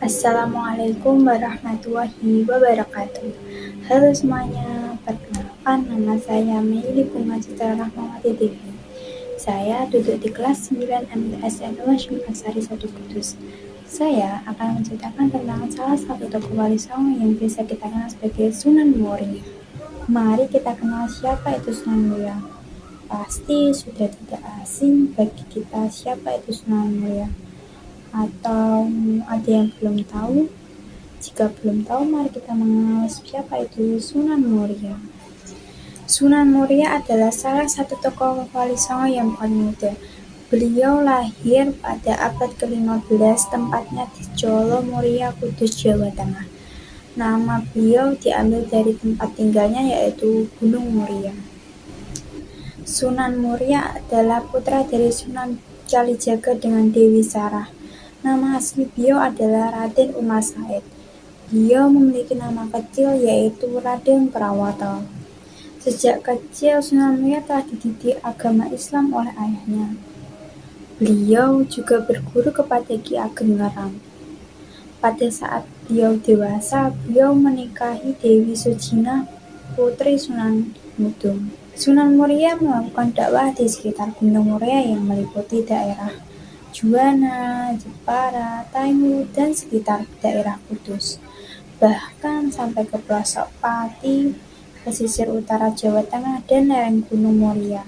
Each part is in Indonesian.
Assalamualaikum warahmatullahi wabarakatuh. Halo semuanya, perkenalkan nama saya Meili Bunga Citra Rahmawati Devi. Saya duduk di kelas 9 MTSN Hashim Asari 1 Kudus. Saya akan menceritakan tentang salah satu tokoh wali songo yang biasa kita kenal sebagai Sunan Muria. Mari kita kenal siapa itu Sunan Muria. Pasti sudah tidak asing bagi kita siapa itu Sunan Muria. Atau ada yang belum tahu? Jika belum tahu, mari kita mengenal siapa itu Sunan Muria. Sunan Muria adalah salah satu tokoh wali songo yang paling muda. Beliau lahir pada abad ke-15, tempatnya di Jolo Muria, Kudus, Jawa Tengah. Nama beliau diambil dari tempat tinggalnya yaitu Gunung Muria. Sunan Muria adalah putra dari Sunan Kalijaga dengan Dewi Sarah. Nama asli beliau adalah Raden Umar Said. Beliau memiliki nama kecil yaitu Raden Prawata. Sejak kecil Sunan Muria telah dididik agama Islam oleh ayahnya. Beliau juga berguru kepada Ki Ageng Ngerang. Pada saat beliau dewasa, beliau menikahi Dewi Sujina, putri Sunan Mudung. Sunan Muria melakukan dakwah di sekitar Gunung Muria yang meliputi daerah Juwana, Jepara, Taingu, dan sekitar daerah Kudus. Bahkan sampai ke pelosok Pati, pesisir utara Jawa Tengah, dan lereng Gunung Muria.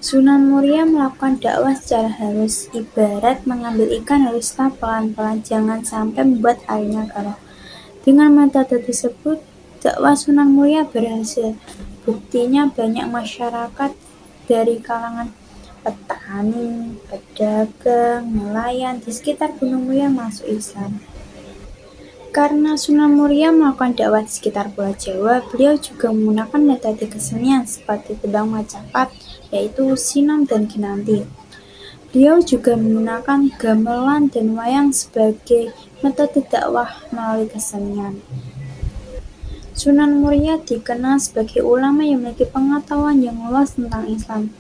Sunan Muria melakukan dakwah secara halus, ibarat mengambil ikan haruslah pelan-pelan, jangan sampai membuat airnya keruh. Dengan metode tersebut, dakwah Sunan Muria berhasil. Buktinya banyak masyarakat dari kalangan petani, pedagang, nelayan di sekitar Gunung Muria masuk Islam. Karena Sunan Muria melakukan dakwah di sekitar Pulau Jawa, beliau juga menggunakan metode kesenian seperti tebang Majapahit, yaitu Sinom dan Kinanti. Beliau juga menggunakan gamelan dan wayang sebagai metode dakwah melalui kesenian. Sunan Muria dikenal sebagai ulama yang memiliki pengetahuan yang luas tentang Islam.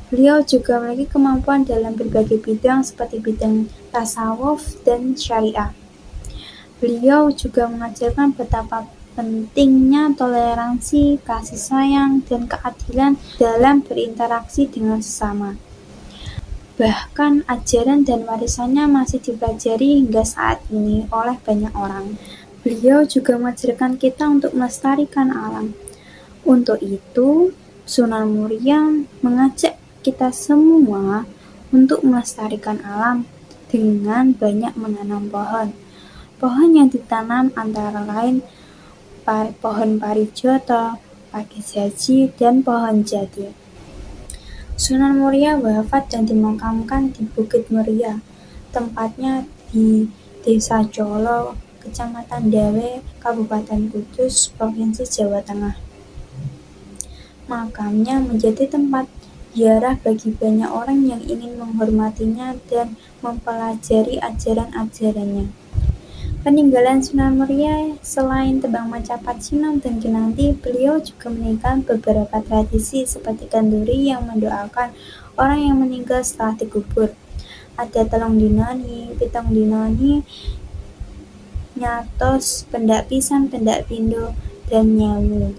Beliau juga memiliki kemampuan dalam berbagai bidang seperti bidang tasawuf dan syariah. Beliau juga mengajarkan betapa pentingnya toleransi, kasih sayang, dan keadilan dalam berinteraksi dengan sesama. Bahkan ajaran dan warisannya masih dipelajari hingga saat ini oleh banyak orang. Beliau juga mengajarkan kita untuk melestarikan alam. Untuk itu, Sunan Muria mengajak kita semua untuk melestarikan alam dengan banyak menanam pohon. Pohon yang ditanam antara lain pohon parijoto, pakis haji, dan pohon jati. Sunan Muria wafat dan dimakamkan di Bukit Muria, tempatnya di Desa Jolo, Kecamatan Dawe, Kabupaten Kudus, Provinsi Jawa Tengah. Makamnya menjadi tempat ziarah bagi banyak orang yang ingin menghormatinya dan mempelajari ajaran-ajarannya. Peninggalan Sunan Muria selain tebang Majapahit, Sinom, dan Kinanti, beliau juga meninggalkan beberapa tradisi seperti ganduri yang mendoakan orang yang meninggal setelah dikubur. Ada telung dinoni, pitung dinoni, nyatos, pendak pisan, pendak pindo, dan nyewu.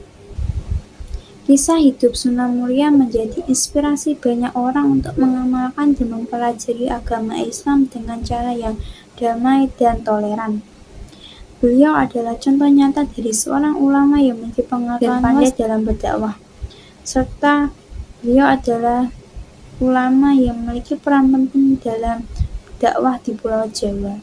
Kisah hidup Sunan Muria menjadi inspirasi banyak orang untuk mengamalkan dan mempelajari agama Islam dengan cara yang damai dan toleran. Beliau adalah contoh nyata dari seorang ulama yang memiliki pengetahuan pandai dalam berdakwah, serta beliau adalah ulama yang memiliki peran penting dalam dakwah di Pulau Jawa.